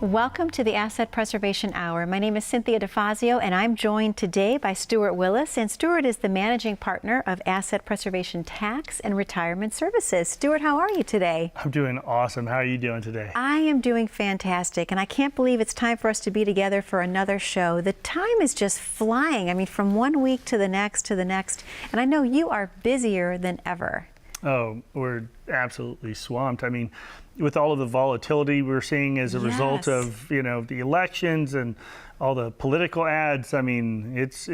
Welcome to the Asset Preservation Hour. My name is Cynthia DeFazio, and I'm joined today by Stewart Willis. And Stewart is the managing partner of Asset Preservation Tax and Retirement Services. Stewart, how are you today? I'm doing awesome. How are you doing today? I am doing fantastic, and I can't believe it's time for us to be together for another show. The time is just flying. I mean, from one week to the next, and I know you are busier than ever. Oh, we're absolutely swamped. I mean, with all of the volatility we're seeing as a result of, the elections and all the political ads, I mean, it's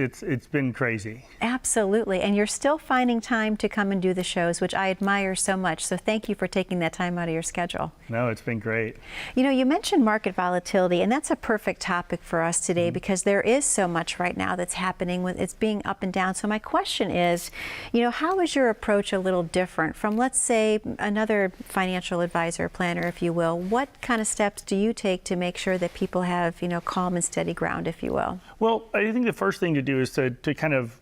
been crazy. Absolutely. And you're still finding time to come and do the shows, which I admire so much. So thank you for taking that time out of your schedule. No, it's been great. You mentioned market volatility, and that's a perfect topic for us today because there is so much right now that's happening with it's being up and down. So my question is, how is your approach a little different from, let's say, another financial advisor, planner, if you will? What kind of steps do you take to make sure that people have, calm and steady ground, if you will? Well, I think the first thing to do is to kind of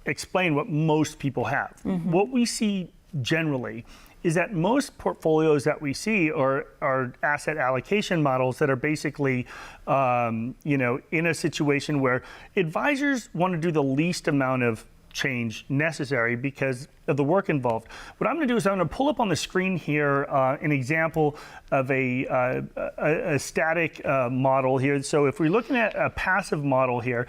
explain what most people have. What we see generally is that most portfolios that we see are asset allocation models that are basically, in a situation where advisors want to do the least amount of change necessary because of the work involved. What I'm going to do is I'm going to pull up on the screen here an example of a static model here. So if we're looking at a passive model here,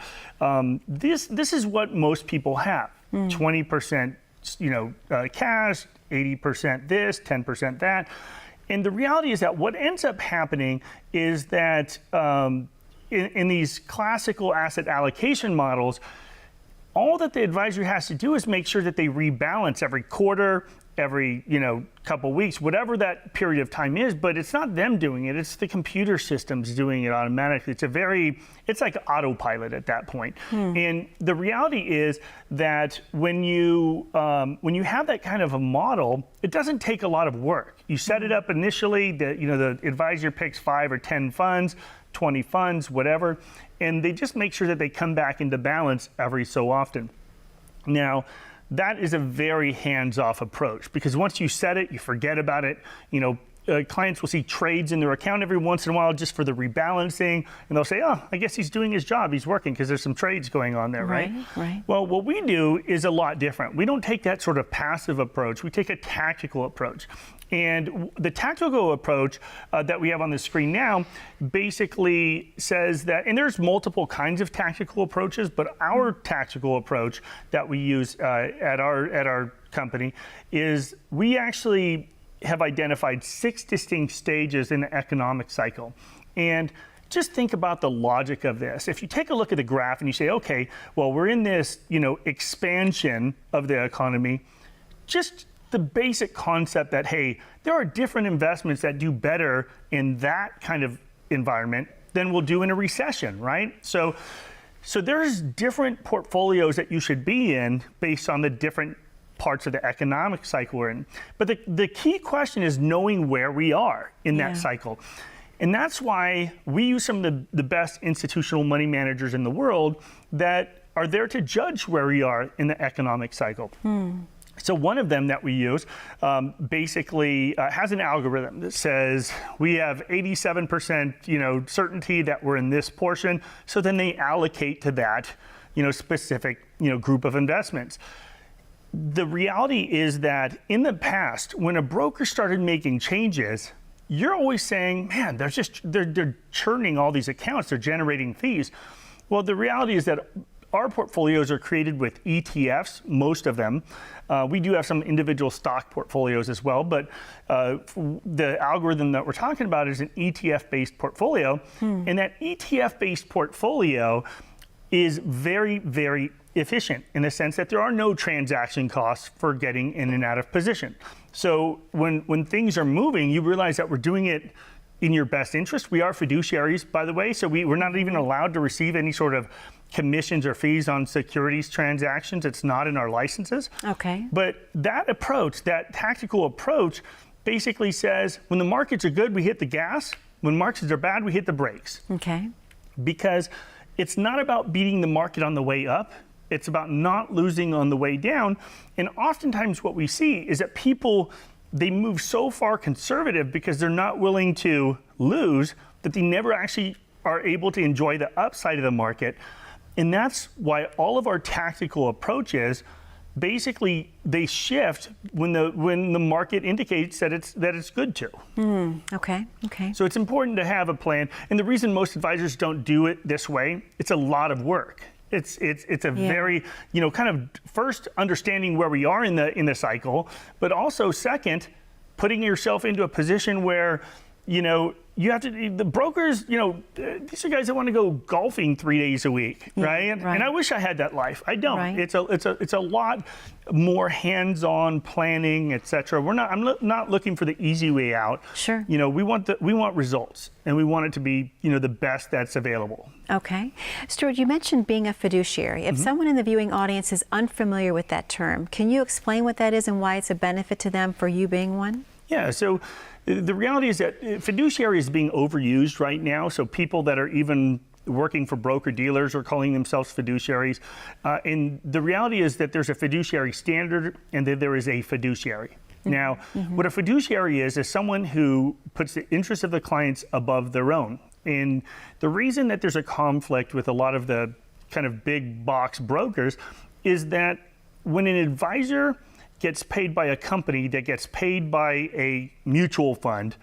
this is what most people have. 20% cash, 80% this, 10% that. And the reality is that what ends up happening is that in these classical asset allocation models, all that the advisor has to do is make sure that they rebalance every quarter, every couple weeks, whatever that period of time is. But it's not them doing it; it's the computer systems doing it automatically. It's like autopilot at that point. And the reality is that when you have that kind of a model, it doesn't take a lot of work. You set it up initially. The advisor picks 5 or 10 funds, 20 funds, whatever, and they just make sure that they come back into balance every so often. Now, that is a very hands-off approach because once you set it, you forget about it. Clients will see trades in their account every once in a while just for the rebalancing, and they'll say, oh, I guess he's doing his job, he's working, because there's some trades going on there, right? Right. Well, what we do is a lot different. We don't take that sort of passive approach, we take a tactical approach. And the tactical approach that we have on the screen now basically says that, and there's multiple kinds of tactical approaches, but our tactical approach that we use at our company is we actually have identified 6 distinct stages in the economic cycle. And just think about the logic of this. If you take a look at the graph and you say, okay, well, we're in this, expansion of the economy, just the basic concept that, hey, there are different investments that do better in that kind of environment than will do in a recession, right? So there's different portfolios that you should be in based on the different parts of the economic cycle we're in. But the key question is knowing where we are in that cycle. And that's why we use some of the best institutional money managers in the world that are there to judge where we are in the economic cycle. So one of them that we use basically has an algorithm that says we have 87% certainty that we're in this portion. So then they allocate to that specific group of investments. The reality is that in the past, when a broker started making changes, you're always saying, man, they're churning all these accounts, they're generating fees. Well, the reality is that our portfolios are created with ETFs, most of them. We do have some individual stock portfolios as well, but the algorithm that we're talking about is an ETF-based portfolio. And that ETF-based portfolio is very, very efficient in the sense that there are no transaction costs for getting in and out of position. So when things are moving, you realize that we're doing it in your best interest. We are fiduciaries, by the way, so we're not even allowed to receive any sort of commissions or fees on securities transactions. It's not in our licenses. Okay. But that approach, that tactical approach, basically says when the markets are good, we hit the gas. When markets are bad, we hit the brakes. Okay. Because it's not about beating the market on the way up. It's about not losing on the way down. And oftentimes what we see is that people, they move so far conservative because they're not willing to lose that they never actually are able to enjoy the upside of the market. And that's why all of our tactical approaches, basically, they shift when the market indicates that it's good to. Okay. So it's important to have a plan. And the reason most advisors don't do it this way, it's a lot of work. It's a very, kind of first understanding where we are in the cycle, but also second, putting yourself into a position where, you have to, the brokers, these are guys that want to go golfing 3 days a week, right? And I wish I had that life. I don't. Right. It's a lot more hands-on planning, et cetera. I'm not looking for the easy way out. Sure. We want results, and we want it to be, the best that's available. Okay. Stewart, you mentioned being a fiduciary. If someone in the viewing audience is unfamiliar with that term, can you explain what that is and why it's a benefit to them for you being one? Yeah, so the reality is that fiduciary is being overused right now. So people that are even working for broker dealers are calling themselves fiduciaries. And the reality is that there's a fiduciary standard and that there is a fiduciary. Now, what a fiduciary is someone who puts the interests of the clients above their own. And the reason that there's a conflict with a lot of the kind of big box brokers is that when an advisor gets paid by a company that gets paid by a mutual fund,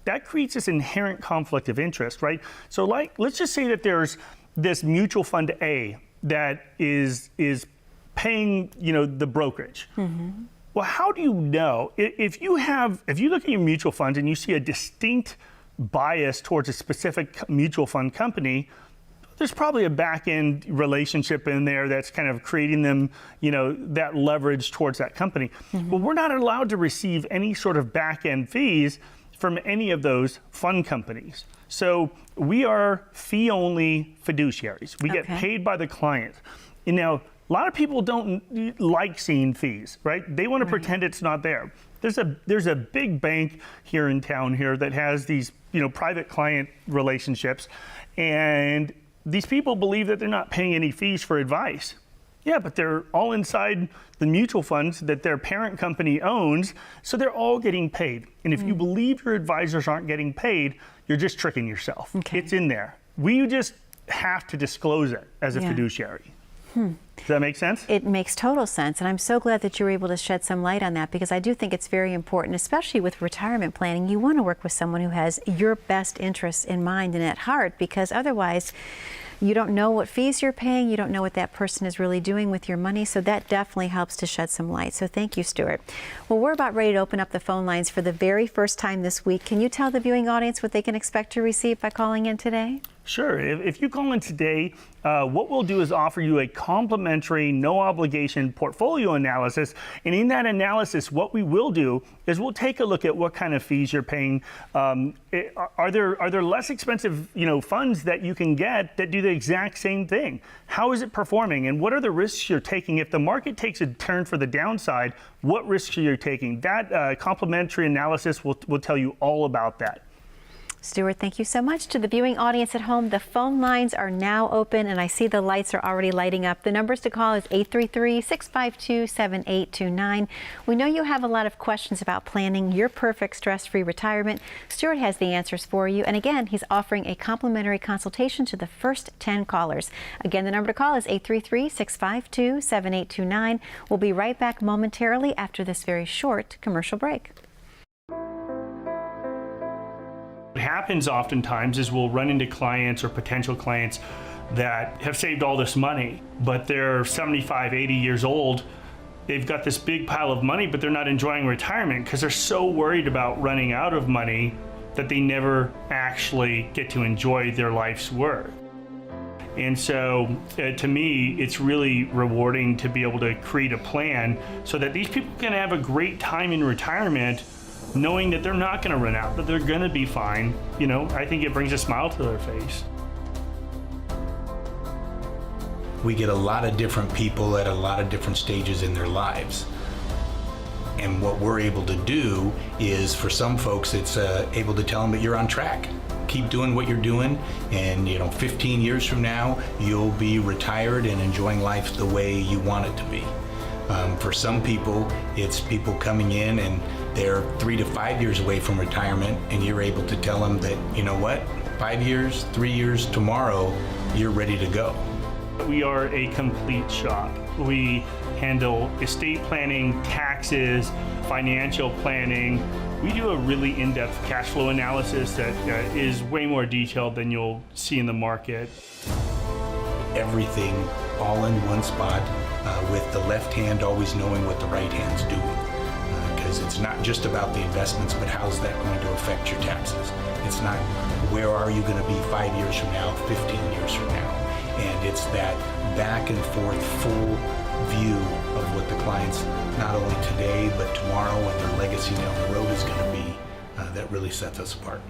that creates this inherent conflict of interest, right? So let's just say that there's this mutual fund A that is paying, the brokerage. Well, how do you know? If you look at your mutual fund and you see a distinct bias towards a specific mutual fund company, there's probably a back-end relationship in there that's kind of creating them, that leverage towards that company. But we're not allowed to receive any sort of back-end fees from any of those fund companies. So we are fee-only fiduciaries. We get paid by the client. And now, a lot of people don't like seeing fees, right? They want to pretend it's not there. There's a big bank here in town here that has these, private client relationships, and these people believe that they're not paying any fees for advice. Yeah, but they're all inside the mutual funds that their parent company owns, so they're all getting paid. And if you believe your advisors aren't getting paid, you're just tricking yourself. Okay. It's in there. We just have to disclose it as a fiduciary. Does that make sense? It makes total sense, and I'm so glad that you were able to shed some light on that, because I do think it's very important, especially with retirement planning. You want to work with someone who has your best interests in mind and at heart, because otherwise you don't know what fees you're paying, you don't know what that person is really doing with your money, so that definitely helps to shed some light. So thank you, Stewart. Well, we're about ready to open up the phone lines for the very first time this week. Can you tell the viewing audience what they can expect to receive by calling in today? Sure. If you call in today, what we'll do is offer you a complimentary, no obligation portfolio analysis. And in that analysis, what we will do is we'll take a look at what kind of fees you're paying. Are there less expensive, funds that you can get that do the exact same thing? How is it performing? And what are the risks you're taking? If the market takes a turn for the downside, what risks are you taking? That complimentary analysis will tell you all about that. Stewart, thank you so much. To the viewing audience at home, the phone lines are now open, and I see the lights are already lighting up. The numbers to call is 833-652-7829. We know you have a lot of questions about planning your perfect stress-free retirement. Stewart has the answers for you, and again, he's offering a complimentary consultation to the first 10 callers. Again, the number to call is 833-652-7829. We'll be right back momentarily after this very short commercial break. What happens oftentimes is we'll run into clients or potential clients that have saved all this money, but they're 75, 80 years old. They've got this big pile of money, but they're not enjoying retirement because they're so worried about running out of money that they never actually get to enjoy their life's work. And so to me, it's really rewarding to be able to create a plan so that these people can have a great time in retirement, knowing that they're not going to run out, that they're going to be fine. I think it brings a smile to their face. We get a lot of different people at a lot of different stages in their lives. And what we're able to do is, for some folks, it's able to tell them that you're on track. Keep doing what you're doing, and 15 years from now, you'll be retired and enjoying life the way you want it to be. For some people, it's people coming in and they're 3 to 5 years away from retirement, and you're able to tell them that, 5 years, 3 years, tomorrow, you're ready to go. We are a complete shop. We handle estate planning, taxes, financial planning. We do a really in-depth cash flow analysis that is way more detailed than you'll see in the market. Everything all in one spot, with the left hand always knowing what the right hand's doing. Because it's not just about the investments, but how's that going to affect your taxes? It's not where are you going to be 5 years from now, 15 years from now. And it's that back and forth full view of what the clients, not only today, but tomorrow and their legacy down the road is going to be, that really sets us apart.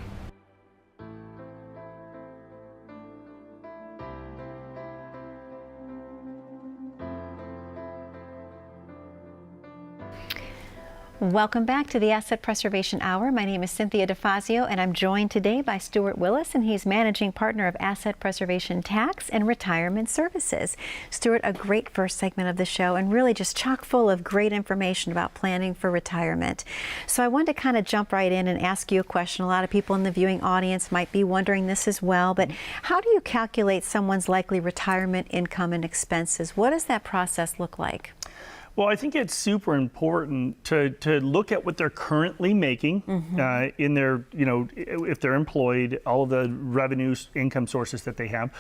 Welcome back to the Asset Preservation Hour. My name is Cynthia DeFazio, and I'm joined today by Stewart Willis, and he's Managing Partner of Asset Preservation Tax and Retirement Services. Stewart, a great first segment of the show, and really just chock full of great information about planning for retirement. So I wanted to kind of jump right in and ask you a question. A lot of people in the viewing audience might be wondering this as well, but how do you calculate someone's likely retirement income and expenses? What does that process look like? Well, I think it's super important to look at what they're currently making in their, if they're employed, all of the revenues, income sources that they have,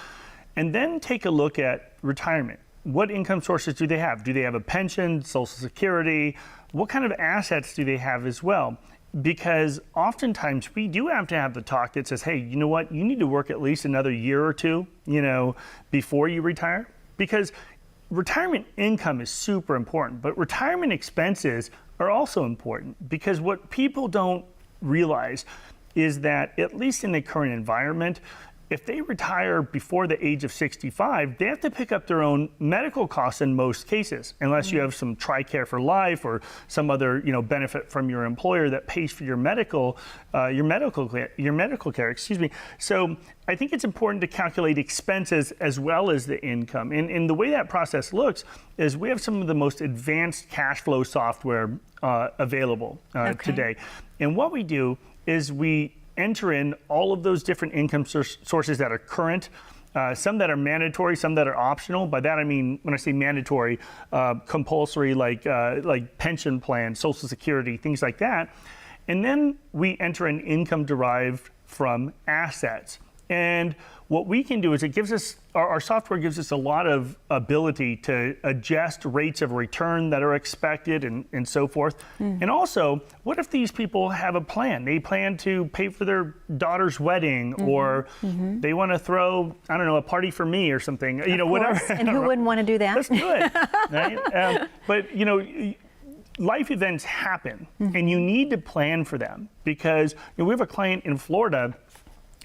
and then take a look at retirement. What income sources do they have? Do they have a pension, Social Security? What kind of assets do they have as well? Because oftentimes we do have to have the talk that says, hey, you know what, you need to work at least another year or two, before you retire. Because retirement income is super important, but retirement expenses are also important, because what people don't realize is that, at least in the current environment, if they retire before the age of 65, they have to pick up their own medical costs in most cases, unless you have some TRICARE for life or some other benefit from your employer that pays for your medical care. Excuse me. So I think it's important to calculate expenses as well as the income. And the way that process looks is we have some of the most advanced cash flow software available today. And what we do is we enter in all of those different income sources that are current, some that are mandatory, some that are optional. By that I mean, when I say mandatory, compulsory, like pension plans, Social Security, things like that. And then we enter an income derived from assets. And what we can do is it gives us, our software gives us a lot of ability to adjust rates of return that are expected and so forth. And also, what if these people have a plan? They plan to pay for their daughter's wedding, or they want to throw, I don't know, a party for me or something, whatever. And who wouldn't want to do that? Let's do it, right? But, life events happen, and you need to plan for them, because we have a client in Florida.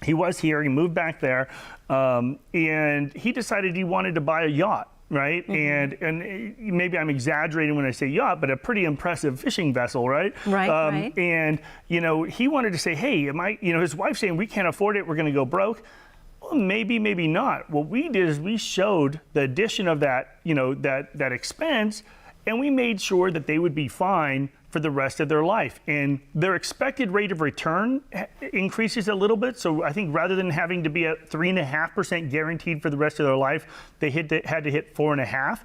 He was here, he moved back there, and he decided he wanted to buy a yacht, right? And maybe I'm exaggerating when I say yacht, but a pretty impressive fishing vessel, right? Right. And, he wanted to say, hey, his wife's saying, we can't afford it, we're gonna go broke. Well, maybe, maybe not. What we did is we showed the addition of that, that expense, and we made sure that they would be fine for the rest of their life. And their expected rate of return increases a little bit. So I think rather than having to be at 3.5% guaranteed for the rest of their life, they had to hit 4.5%.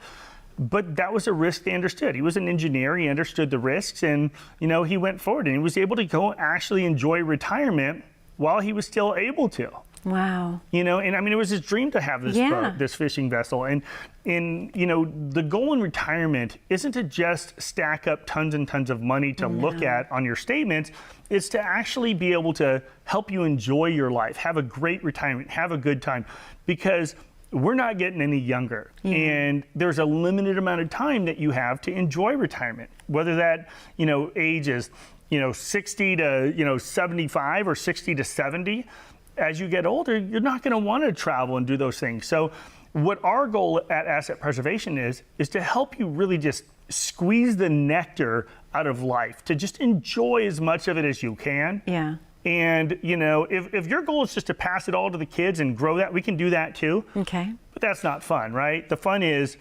But that was a risk they understood. He was an engineer, he understood the risks, and he went forward, and he was able to go actually enjoy retirement while he was still able to. Wow. And I mean, it was his dream to have this boat, this fishing vessel. And the goal in retirement isn't to just stack up tons and tons of money to look at on your statements. It's to actually be able to help you enjoy your life, have a great retirement, have a good time, because we're not getting any younger. And there's a limited amount of time that you have to enjoy retirement, whether that, age is, 60 to, 75 or 60 to 70. As you get older, you're not going to want to travel and do those things. So what our goal at Asset Preservation is to help you really just squeeze the nectar out of life, to just enjoy as much of it as you can. Yeah. And, if your goal is just to pass it all to the kids and grow that, we can do that too. Okay. But that's not fun, right? The fun is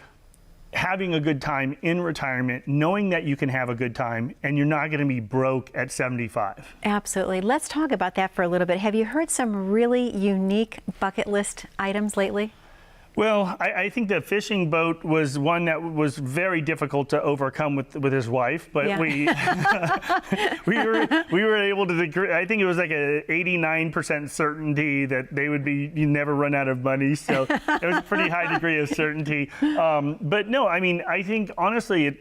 having a good time in retirement, knowing that you can have a good time and you're not going to be broke at 75. Absolutely. Let's talk about that for a little bit. Have you heard some really unique bucket list items lately? Well, I think the fishing boat was one that was very difficult to overcome with his wife, but Yeah. we were able to agree. I think it was like a 89% certainty that they would be, you never run out of money. So it was a pretty high degree of certainty. But no, I mean, I think honestly,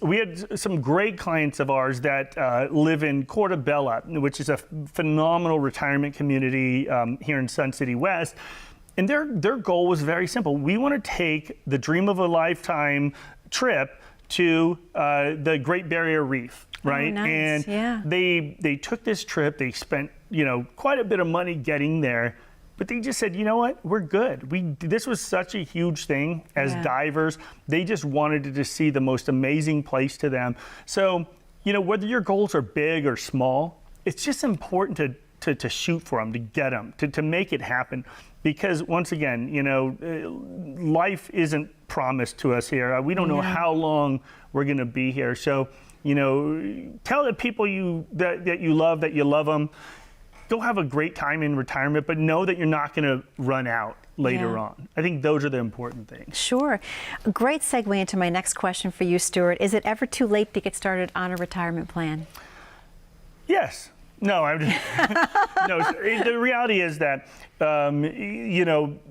we had some great clients of ours that live in Portobello, which is a phenomenal retirement community here in Sun City West. And their goal was very simple. We want to take the dream of a lifetime trip to the Great Barrier Reef, right? Oh, nice. And Yeah. they took this trip. They spent quite a bit of money getting there, but they just said, you know what, we're good. This was such a huge thing as Yeah. divers. They just wanted to see the most amazing place to them. So whether your goals are big or small, it's just important to shoot for them, to get them, to make it happen. Because once again, life isn't promised to us here. We don't know how long we're going to be here. So, tell the people that you love them. Go have a great time in retirement, but know that you're not going to run out later on. I think those are the important things. Sure. A great segue into my next question for you, Stewart. Is it ever too late to get started on a retirement plan? Yes. No, I'm just, no. The reality is that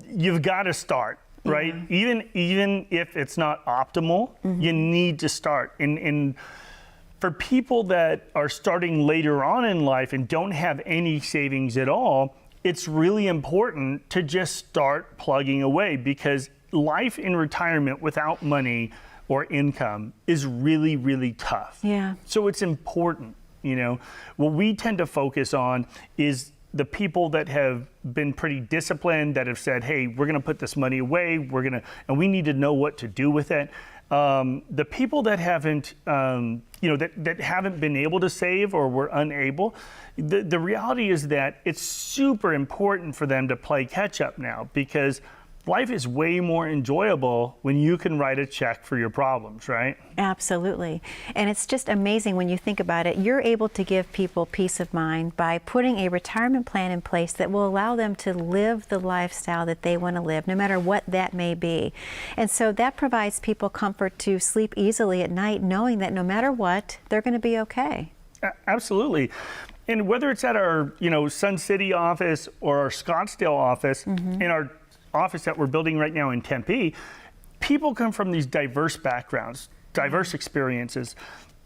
you've got to start, right? Even if it's not optimal, you need to start. And for people that are starting later on in life and don't have any savings at all, it's really important to just start plugging away, because life in retirement without money or income is really, really tough. Yeah. So it's important. What we tend to focus on is the people that have been pretty disciplined, that have said, hey, we're going to put this money away, and we need to know what to do with it. The people that haven't, that haven't been able to save or were unable, the reality is that it's super important for them to play catch up now, because life is way more enjoyable when you can write a check for your problems, right? Absolutely. And it's just amazing when you think about it. You're able to give people peace of mind by putting a retirement plan in place that will allow them to live the lifestyle that they want to live, no matter what that may be. And so that provides people comfort to sleep easily at night, knowing that no matter what, they're going to be okay. Absolutely. And whether it's at our, Sun City office or our Scottsdale office, in our office that we're building right now in Tempe, people come from these diverse backgrounds, diverse experiences.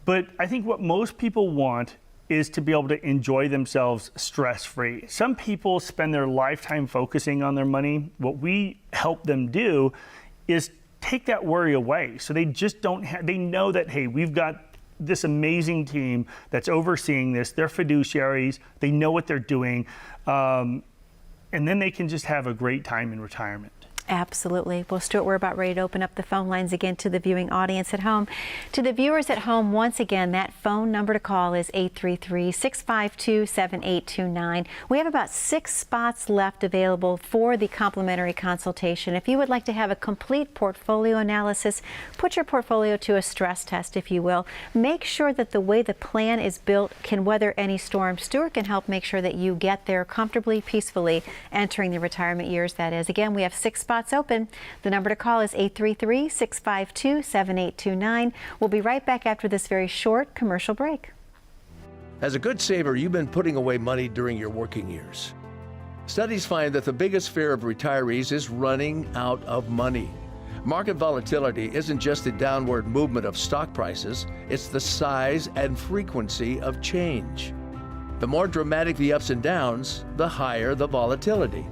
But I think what most people want is to be able to enjoy themselves stress-free. Some people spend their lifetime focusing on their money. What we help them do is take that worry away. So they just they know that, hey, we've got this amazing team that's overseeing this. They're fiduciaries. They know what they're doing. And then they can just have a great time in retirement. Absolutely. Well, Stewart, we're about ready to open up the phone lines again to the viewing audience at home. To the viewers at home, once again, that phone number to call is 833-652-7829. We have about 6 spots left available for the complimentary consultation. If you would like to have a complete portfolio analysis, put your portfolio to a stress test, if you will. Make sure that the way the plan is built can weather any storm. Stewart can help make sure that you get there comfortably, peacefully, entering the retirement years, that is. Again, we have 6 spots open. The number to call is 833-652-7829. We'll be right back after this very short commercial break. As a good saver, you've been putting away money during your working years. Studies find that the biggest fear of retirees is running out of money. Market volatility isn't just the downward movement of stock prices, it's the size and frequency of change. The more dramatic the ups and downs, the higher the volatility.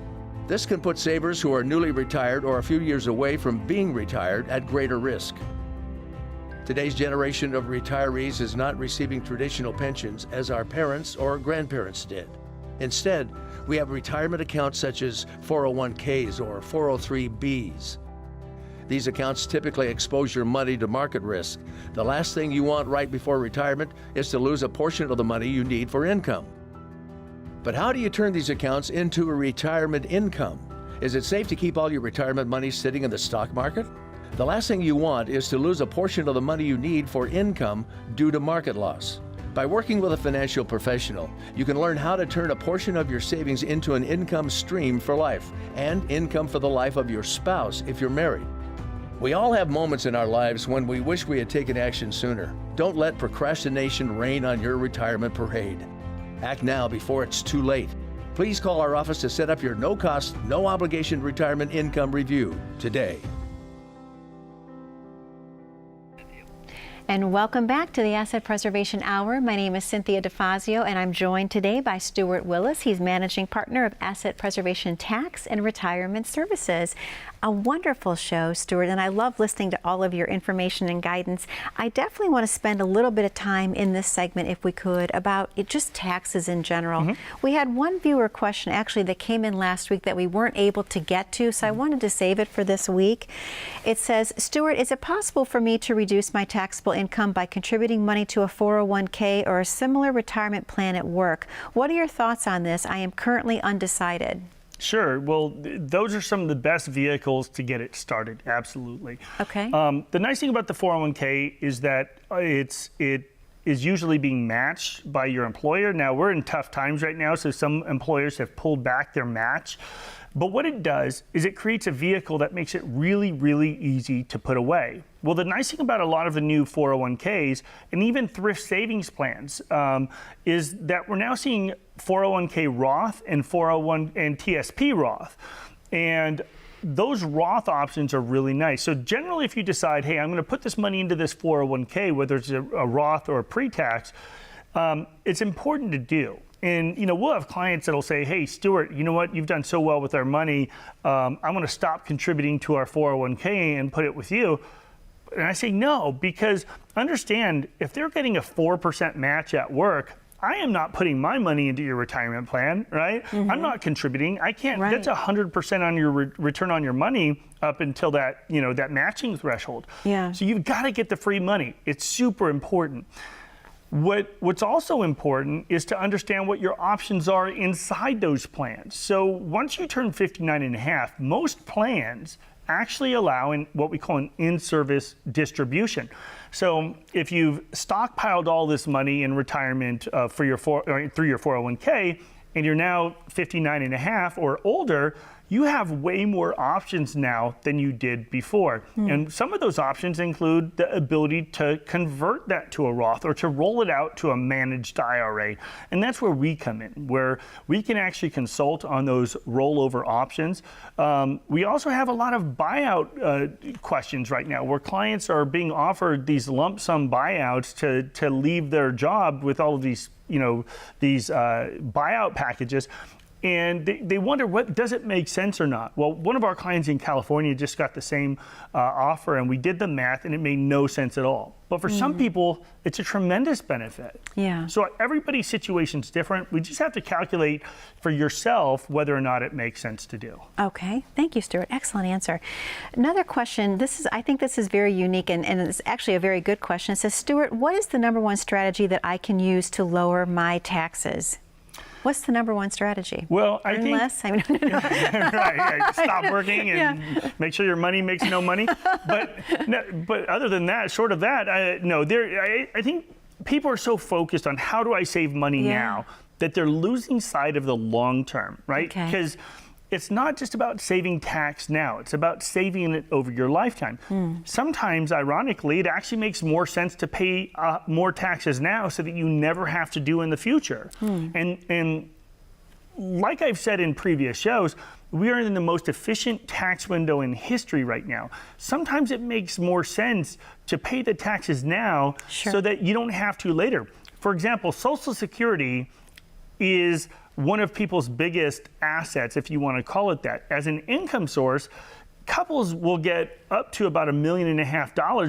This can put savers who are newly retired or a few years away from being retired at greater risk. Today's generation of retirees is not receiving traditional pensions as our parents or grandparents did. Instead, we have retirement accounts such as 401ks or 403bs. These accounts typically expose your money to market risk. The last thing you want right before retirement is to lose a portion of the money you need for income. But how do you turn these accounts into a retirement income? Is it safe to keep all your retirement money sitting in the stock market? The last thing you want is to lose a portion of the money you need for income due to market loss. By working with a financial professional, you can learn how to turn a portion of your savings into an income stream for life and income for the life of your spouse if you're married. We all have moments in our lives when we wish we had taken action sooner. Don't let procrastination reign on your retirement parade. Act now before it's too late. Please call our office to set up your no-cost, no-obligation retirement income review today. And welcome back to the Asset Preservation Hour. My name is Cynthia DeFazio, and I'm joined today by Stewart Willis. He's Managing Partner of Asset Preservation Tax and Retirement Services. A wonderful show, Stewart, and I love listening to all of your information and guidance. I definitely want to spend a little bit of time in this segment, if we could, about just taxes in general. We had one viewer question, actually, that came in last week that we weren't able to get to, so I wanted to save it for this week. It says, Stewart, is it possible for me to reduce my taxable income by contributing money to a 401k or a similar retirement plan at work? What are your thoughts on this? I am currently undecided. Sure. Well, those are some of the best vehicles to get it started. Absolutely. Okay. The nice thing about the 401k is that it is usually being matched by your employer. Now, we're in tough times right now, so some employers have pulled back their match. But what it does is it creates a vehicle that makes it really, really easy to put away. Well, the nice thing about a lot of the new 401ks and even thrift savings plans is that we're now seeing 401k Roth and 401 and TSP Roth. And those Roth options are really nice. So generally, if you decide, hey, I'm going to put this money into this 401k, whether it's a Roth or a pre-tax, it's important to do. And, we'll have clients that'll say, hey, Stewart, you know what? You've done so well with our money. I'm going to stop contributing to our 401k and put it with you. And I say no, because understand, if they're getting a 4% match at work, I am not putting my money into your retirement plan, right? I'm not contributing. I can't. Right. That's 100% on your return on your money up until that, that matching threshold. Yeah. So you've got to get the free money. It's super important. What's also important is to understand what your options are inside those plans. So once you turn 59 and a half, most plans actually allow what we call an in-service distribution. So if you've stockpiled all this money in retirement through your 401k, and you're now 59 and a half or older, you have way more options now than you did before. And some of those options include the ability to convert that to a Roth or to roll it out to a managed IRA. And that's where we come in, where we can actually consult on those rollover options. We also have a lot of buyout questions right now, where clients are being offered these lump sum buyouts to leave their job with all of these, these buyout packages. And they wonder, does it make sense or not? Well, one of our clients in California just got the same offer, and we did the math, and it made no sense at all. But for some people, it's a tremendous benefit. Yeah. So everybody's situation's different. We just have to calculate for yourself whether or not it makes sense to do. Okay. Thank you, Stewart. Excellent answer. Another question. I think this is very unique, and it's actually a very good question. It says, Stewart, what is the #1 strategy that I can use to lower my taxes? What's the #1 strategy? Well, I think less? right, yeah, stop working and make sure your money makes no money. But other than that, short of that, I think people are so focused on how do I save money now that they're losing sight of the long term, right? Okay. Because it's not just about saving tax now. It's about saving it over your lifetime. Sometimes, ironically, it actually makes more sense to pay more taxes now so that you never have to do in the future. And like I've said in previous shows, we are in the most efficient tax window in history right now. Sometimes it makes more sense to pay the taxes now so that you don't have to later. For example, Social Security is one of people's biggest assets, if you want to call it that. As an income source, couples will get up to about $1.5 million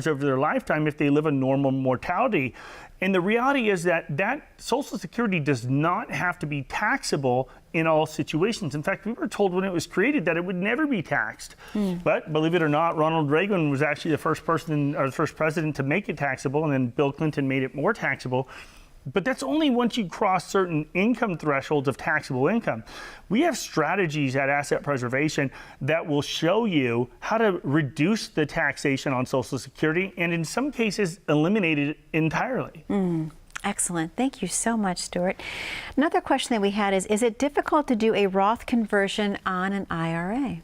over their lifetime if they live a normal mortality. And the reality is that Social Security does not have to be taxable in all situations. In fact, we were told when it was created that it would never be taxed. But believe it or not, Ronald Reagan was actually the first president to make it taxable, and then Bill Clinton made it more taxable. But that's only once you cross certain income thresholds of taxable income. We have strategies at Asset Preservation that will show you how to reduce the taxation on Social Security and in some cases eliminate it entirely. Excellent. Thank you so much, Stewart. Another question that we had is it difficult to do a Roth conversion on an IRA?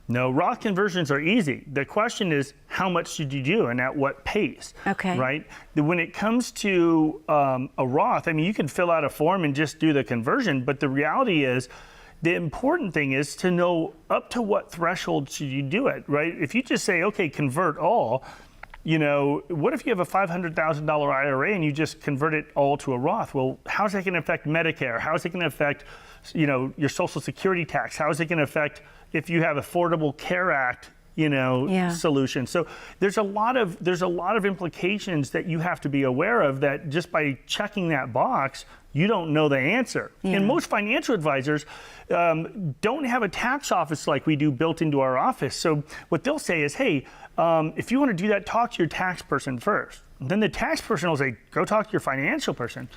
No, Roth conversions are easy. The question is, how much should you do and at what pace? Okay. Right? When it comes to a Roth, I mean, you can fill out a form and just do the conversion, but the reality is, the important thing is to know up to what threshold should you do it, right? If you just say, okay, convert all, you know, what if you have a $500,000 IRA and you just convert it all to a Roth? Well, how's that going to affect Medicare? How is it going to affect, you know, your Social Security tax? How is it going to affect if you have Affordable Care Act, you know, solution? So there's a lot of implications that you have to be aware of that just by checking that box, you don't know the answer. And most financial advisors don't have a tax office like we do built into our office. So what they'll say is, hey, if you want to do that, talk to your tax person first. Then the tax person will say, go talk to your financial person.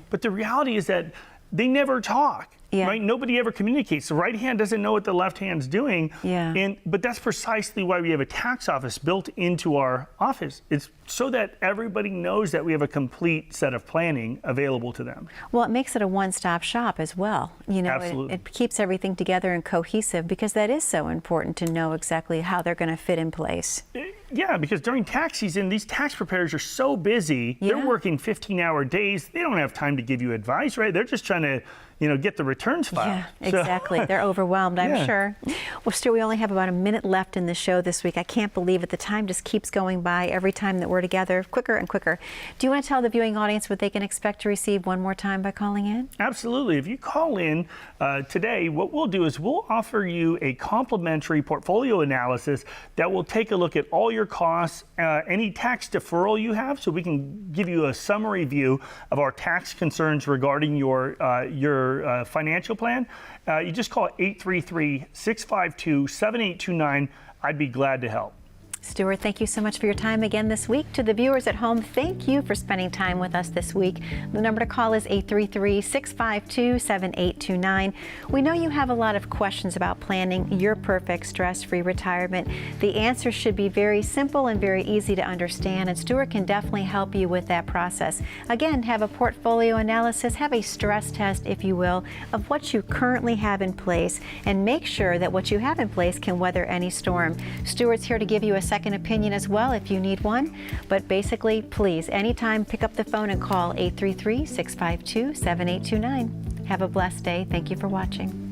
But the reality is that they never talk. Right? Nobody ever communicates. The right hand doesn't know what the left hand's doing. But that's precisely why we have a tax office built into our office. It's so that everybody knows that we have a complete set of planning available to them. Well, it makes it a one-stop shop as well. You know, Absolutely. It keeps everything together and cohesive because that is so important to know exactly how they're going to fit in place. Yeah, because during tax season, these tax preparers are so busy. They're working 15-hour days. They don't have time to give you advice, right? They're just trying to, you know, get the returns filed. Yeah, exactly. They're overwhelmed, I'm sure. Well, Stu, we only have about a minute left in the show this week. I can't believe it. The time just keeps going by every time that we're together, quicker and quicker. Do you want to tell the viewing audience what they can expect to receive one more time by calling in? Absolutely. If you call in today, what we'll do is we'll offer you a complimentary portfolio analysis that will take a look at all your costs, any tax deferral you have, so we can give you a summary view of our tax concerns regarding your financial plan. You just call 833-652-7829. I'd be glad to help. Stewart, thank you so much for your time again this week. To the viewers at home, thank you for spending time with us this week. The number to call is 833-652-7829. We know you have a lot of questions about planning your perfect stress-free retirement. The answer should be very simple and very easy to understand, and Stewart can definitely help you with that process. Again, have a portfolio analysis, have a stress test, if you will, of what you currently have in place, and make sure that what you have in place can weather any storm. Stewart's here to give you a second opinion as well if you need one. But basically, please, anytime, pick up the phone and call 833-652-7829. Have a blessed day. Thank you for watching.